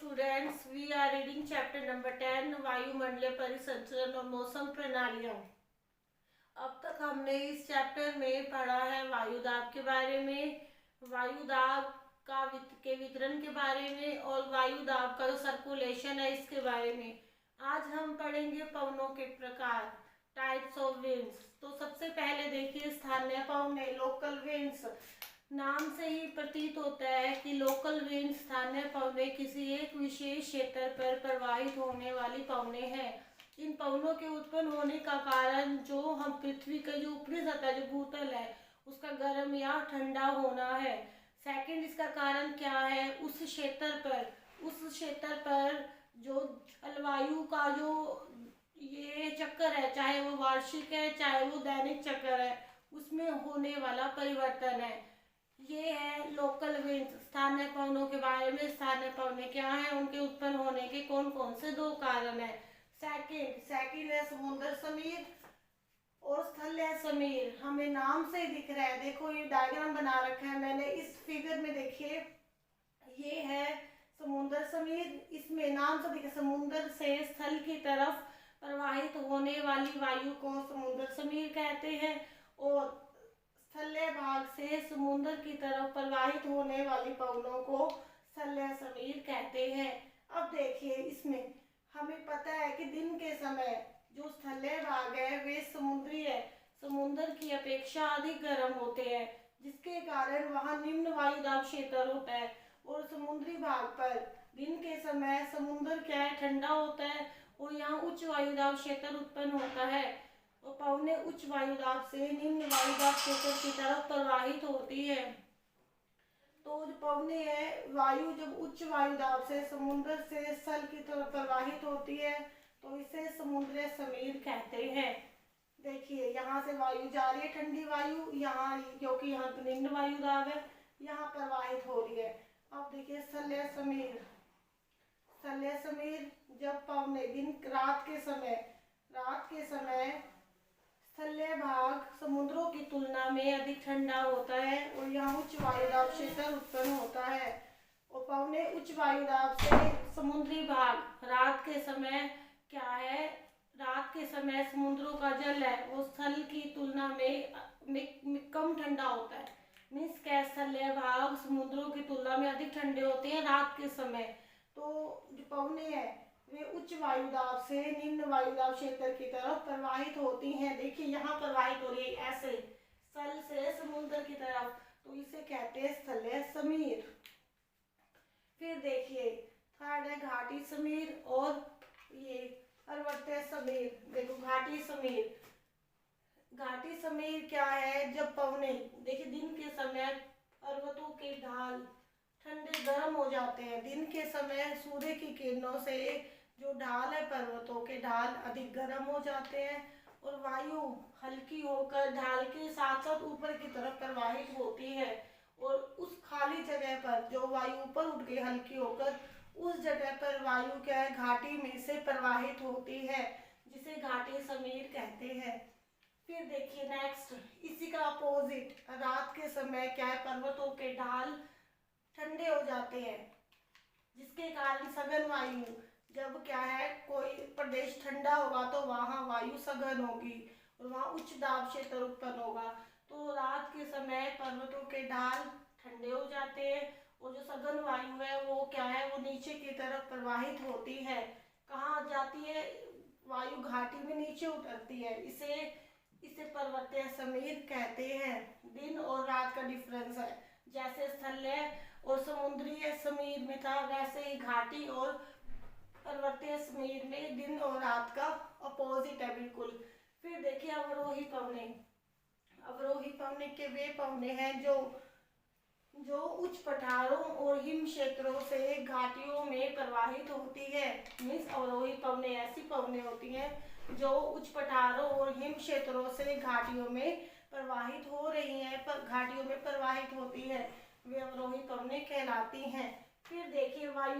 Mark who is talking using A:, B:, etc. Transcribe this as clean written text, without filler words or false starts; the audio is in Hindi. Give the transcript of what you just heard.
A: students, we are reading chapter number 10 वायुमंडलीय परिसंचरण और मौसम प्रणालियां। अब तक हमने इस चैप्टर में पढ़ा है वायुदाब के बारे में, वायुदाब के वितरण के बारे में और वायुदाब का जो सर्कुलेशन है इसके बारे में। आज हम पढ़ेंगे पवनों के प्रकार, टाइप्स ऑफ विंड्स। तो सबसे पहले देखिए स्थानीय पवने, लोकल विंड्स। नाम से ही प्रतीत होता है कि लोकल विंड स्थानीय पवने किसी एक विशेष क्षेत्र पर प्रवाहित होने वाली पवने हैं। इन पवनों के उत्पन्न होने का कारण जो हम पृथ्वी का जो ऊपरी सतह जो भूतल है उसका गर्म या ठंडा होना है। सेकंड, इसका कारण क्या है, उस क्षेत्र पर जो जलवायु का जो ये चक्कर है, चाहे वो वार्षिक है चाहे वो दैनिक चक्कर है, उसमें होने वाला परिवर्तन है। ये है लोकल विंड, स्थानीय पवनों के बारे में। स्थानीय पवने क्या है, उनके उत्पन्न होने के कौन कौन से दो कारण है। सेकंड है समुद्र समीर और स्थलीय समीर। हमें नाम से दिख रहा है, देखो ये डायग्राम बना रखा है मैंने इस फिगर में, देखिए ये है समुद्र समीर। इसमें नाम से दिखे समुद्र से स्थल की तरफ प्रवाहित होने वाली वायु को समुद्र समीर कहते हैं और स्थलीय भाग से समुद्र की तरफ प्रवाहित होने वाली पवनों को स्थलीय समीर कहते हैं। अब देखिए इसमें हमें पता है कि दिन के समय जो स्थलीय भाग है वे समुद्री है, समुद्र की अपेक्षा अधिक गर्म होते हैं, जिसके कारण वहां निम्न वायुदाब क्षेत्र होता है। और समुद्री भाग पर दिन के समय समुद्र क्या है, ठंडा होता है और यहाँ उच्च वायुदाब क्षेत्र उत्पन्न होता है और पवने उच्च वायुदाब से निम्न वायुदाब क्षेत्र की तरफ प्रवाहित होती है। तो जो पवने है, वायु जब उच्च वायुदाब से समुद्र से स्थल की तरफ प्रवाहित होती है तो इसे समुद्रीय समीर कहते हैं। देखिए यहाँ से वायु जा रही है, ठंडी वायु, यहाँ क्योंकि यहाँ तो निम्न वायुदाब है, यहाँ प्रवाहित हो रही है। अब देखिए स्थलीय समीर। स्थलीय समीर जब पवने दिन रात के समय स्थलीय भाग समुद्रों की तुलना में अधिक ठंडा होता है और यहाँ उच्च वायुदाब क्षेत्र उत्पन्न होता है। और पवने उच्च वायुदाब से समुद्री भाग रात के समय क्या है, रात के समय समुद्रों का जल है वो स्थल की तुलना में कम ठंडा होता है। मीन्स क्या, स्थलीय भाग समुद्रों की तुलना में अधिक ठंडे होते हैं रात के समय। तो जो पवने हैं वे उच्च वायुदाब से निम्न वायुदाब क्षेत्र की तरफ प्रवाहित होती हैं। देखिए यहाँ प्रवाहित हो रही है ऐसे स्थल से समुद्र की तरफ, तो इसे कहते हैं स्थलीय समीर। फिर देखिए थर्ड है घाटी समीर और ये पर्वतीय समीर। देखो घाटी समीर। घाटी समीर क्या है, जब पवने देखिए दिन के समय पर्वतों के ढाल ठंडे गर्म हो जाते हैं। दिन के समय सूर्य की किरणों से जो ढाल है पर्वतों के ढाल अधिक गर्म हो जाते हैं और वायु हल्की होकर ढाल के साथ साथ ऊपर की तरफ प्रवाहित होती है और उस खाली जगह पर जो वायु ऊपर उठ गई हल्की होकर, उस जगह पर वायु क्या है, घाटी में से प्रवाहित होती है, जिसे घाटी समीर कहते हैं। फिर देखिए नेक्स्ट, इसी का अपोजिट, रात के समय क्या है, पर्वतों के ढाल ठंडे हो जाते हैं, जिसके कारण सघन वायु, जब क्या है कोई प्रदेश ठंडा होगा तो वहां वायु सघन होगी और वहां उच्च दाब क्षेत्र उत्पन्न होगा। तो रात के समय पर्वतों के ढाल ठंडे हो जाते हैं और जो सघन वायु है वो क्या है, वो नीचे की तरफ प्रवाहित होती है। कहाँ जाती है वायु, घाटी में नीचे उतरती है। इसे पर्वतीय समीर कहते हैं। दिन और रात का डिफरेंस है, जैसे स्थलीय और समुद्रीय समीर में था वैसे ही घाटी और पर्वतीय समीर में दिन और रात का अपोजिट है बिल्कुल। फिर देखिए अवरोही पवने। अवरोही पवने के वे पवने हैं जो उच्च पठारों और हिम क्षेत्रों से घाटियों में प्रवाहित होती है। मीन्स अवरोही पवने ऐसी पवने होती हैं जो उच्च पठारों और हिम क्षेत्रों से घाटियों में प्रवाहित हो रही हैं, पर घाटियों में प्रवाहित होती है, वे अवरोही पवने कहलाती हैं। फिर देखिए वायु